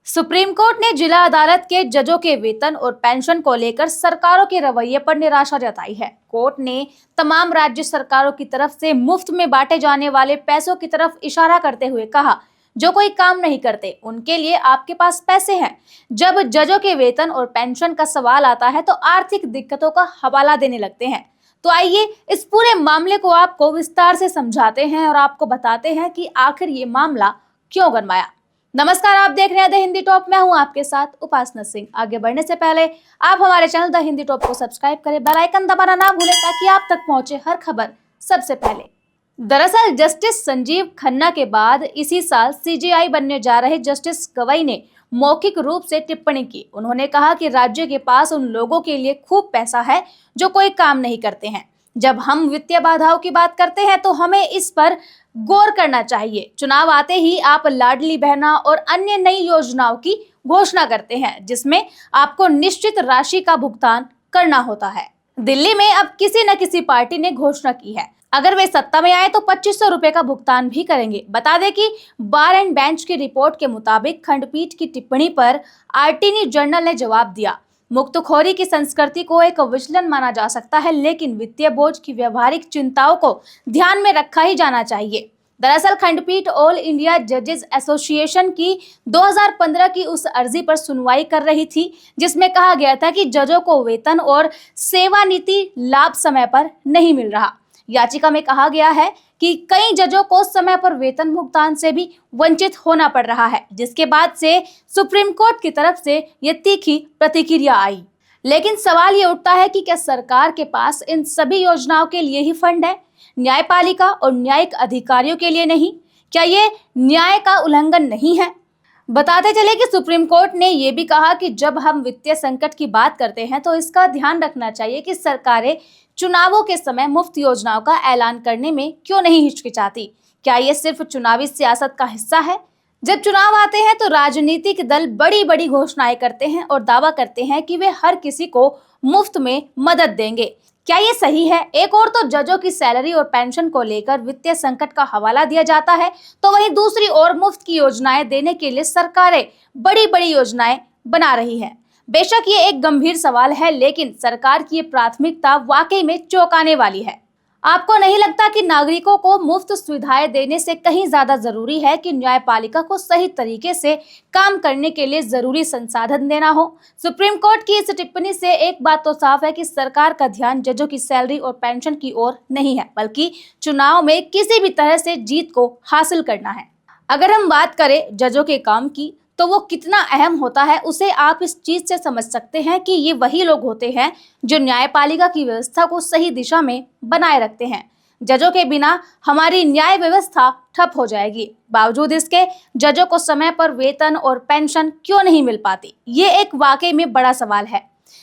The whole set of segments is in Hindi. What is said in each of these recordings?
सुप्रीम कोर्ट ने जिला अदालत के जजों के वेतन और पेंशन को लेकर सरकारों के रवैये पर निराशा जताई है। कोर्ट ने तमाम राज्य सरकारों की तरफ से मुफ्त में बांटे जाने वाले पैसों की तरफ इशारा करते हुए कहा, जो कोई काम नहीं करते उनके लिए आपके पास पैसे हैं। जब जजों के वेतन और पेंशन का सवाल आता है तो आर्थिक दिक्कतों का हवाला देने लगते हैं। तो आइए इस पूरे मामले को आपको विस्तार से समझाते हैं और आपको बताते हैं कि आखिर ये मामला क्यों गरमाया। नमस्कार, आप देख रहे हैं द हिंदी टॉप। मैं हूं आपके साथ उपासना सिंह। आगे बढ़ने से पहले आप हमारे चैनल द हिंदी टॉप को सब्सक्राइब करें, बेल आइकन दबाना ना भूलें ताकि आप तक पहुंचे हर खबर सबसे पहले। दरअसल जस्टिस संजीव खन्ना के बाद इसी साल सीजेआई बनने जा रहे जस्टिस गवई ने मौखिक रूप से टिप्पणी की। उन्होंने कहा कि राज्य के पास उन लोगों के लिए खूब पैसा है जो कोई काम नहीं करते हैं। जब हम वित्तीय बाधाओं की बात करते हैं तो हमें इस पर गौर करना चाहिए। चुनाव आते ही आप लाडली बहना और अन्य नई योजनाओं की घोषणा करते हैं जिसमें आपको निश्चित राशि का भुगतान करना होता है। दिल्ली में अब किसी न किसी पार्टी ने घोषणा की है, अगर वे सत्ता में आए तो 2500 रुपए का भुगतान भी करेंगे। बता दें कि बार एंड बेंच की रिपोर्ट के मुताबिक खंडपीठ की टिप्पणी पर अटॉर्नी जनरल ने जवाब दिया। मुक्तखोरी की संस्कृति को एक विचलन माना जा सकता है, लेकिन वित्तीय बोझ की व्यवहारिक चिंताओं को ध्यान में रखा ही जाना चाहिए। दरअसल खंडपीठ ऑल इंडिया जजेस एसोसिएशन की 2015 की उस अर्जी पर सुनवाई कर रही थी जिसमें कहा गया था कि जजों को वेतन और सेवानिवृत्ति लाभ समय पर नहीं मिल रहा। याचिका में कहा गया है कि कई जजों को समय पर वेतन भुगतान से भी वंचित होना पड़ रहा है, जिसके बाद से सुप्रीम कोर्ट की तरफ से ये तीखी प्रतिक्रिया आई। लेकिन सवाल ये उठता है कि क्या सरकार के पास इन सभी योजनाओं के लिए ही फंड है, न्यायपालिका और न्यायिक अधिकारियों के लिए नहीं? क्या ये न्याय का उल्लंघन नहीं है? बताते चले कि सुप्रीम कोर्ट ने यह भी कहा कि जब हम वित्तीय संकट की बात करते हैं तो इसका ध्यान रखना चाहिए कि सरकारें चुनावों के समय मुफ्त योजनाओं का ऐलान करने में क्यों नहीं हिचकिचाती। क्या ये सिर्फ चुनावी सियासत का हिस्सा है? जब चुनाव आते हैं तो राजनीतिक दल बड़ी बड़ी घोषणाएं करते हैं और दावा करते हैं कि वे हर किसी को मुफ्त में मदद देंगे। क्या ये सही है? एक और तो जजों की सैलरी और पेंशन को लेकर वित्तीय संकट का हवाला दिया जाता है, तो वहीं दूसरी ओर मुफ्त की योजनाएं देने के लिए सरकारें बड़ी बड़ी योजनाएं बना रही हैं। बेशक ये एक गंभीर सवाल है, लेकिन सरकार की ये प्राथमिकता वाकई में चौंकाने वाली है। आपको नहीं लगता कि नागरिकों को मुफ्त सुविधाएं देने से कहीं ज्यादा जरूरी है कि न्यायपालिका को सही तरीके से काम करने के लिए जरूरी संसाधन देना हो? सुप्रीम कोर्ट की इस टिप्पणी से एक बात तो साफ है कि सरकार का ध्यान जजों की सैलरी और पेंशन की ओर नहीं है, बल्कि चुनाव में किसी भी तरह से जीत को हासिल करना है। अगर हम बात करें जजों के काम की, तो वो कितना अहम होता है उसे आप इस चीज से समझ सकते हैं कि ये वही लोग होते हैं जो न्यायपालिका की व्यवस्था को सही दिशा में बनाए रखते हैं। जजों के बिना हमारी न्याय व्यवस्था ठप हो जाएगी। बावजूद इसके जजों को समय पर वेतन और पेंशन क्यों नहीं मिल पाती? ये एक वाकई में बड़ा सवाल है।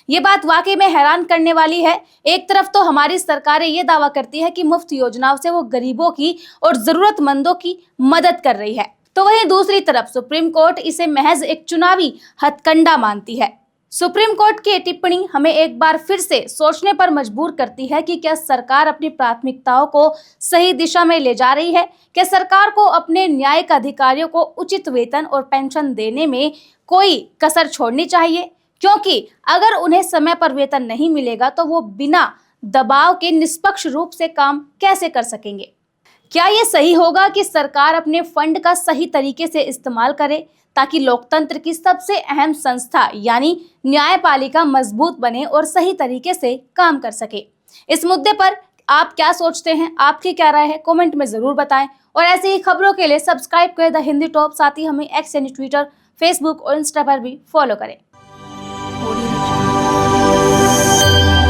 ये बात वाकई में हैरान करने वाली है। एक तरफ तो हमारी सरकारें ये दावा करती है कि मुफ्त योजनाओं से वो गरीबों की और जरूरतमंदों की मदद कर रही है, तो वहीं दूसरी तरफ सुप्रीम कोर्ट इसे महज एक चुनावी हथकंडा मानती है। सुप्रीम कोर्ट की टिप्पणी हमें एक बार फिर से सोचने पर मजबूर करती है कि क्या सरकार अपनी प्राथमिकताओं को सही दिशा में ले जा रही है? क्या सरकार को अपने न्यायिक अधिकारियों को उचित वेतन और पेंशन देने में कोई कसर छोड़नी चाहिए? क्योंकि अगर उन्हें समय पर वेतन नहीं मिलेगा तो वो बिना दबाव के निष्पक्ष रूप से काम कैसे कर सकेंगे? क्या ये सही होगा कि सरकार अपने फंड का सही तरीके से इस्तेमाल करे ताकि लोकतंत्र की सबसे अहम संस्था यानी न्यायपालिका मजबूत बने और सही तरीके से काम कर सके? इस मुद्दे पर आप क्या सोचते हैं? आपकी क्या राय है? कमेंट में जरूर बताएं और ऐसी ही खबरों के लिए सब्सक्राइब करें द हिंदी टॉप। साथ ही हमें एक्स यानी ट्विटर, फेसबुक और इंस्टा पर भी फॉलो करें।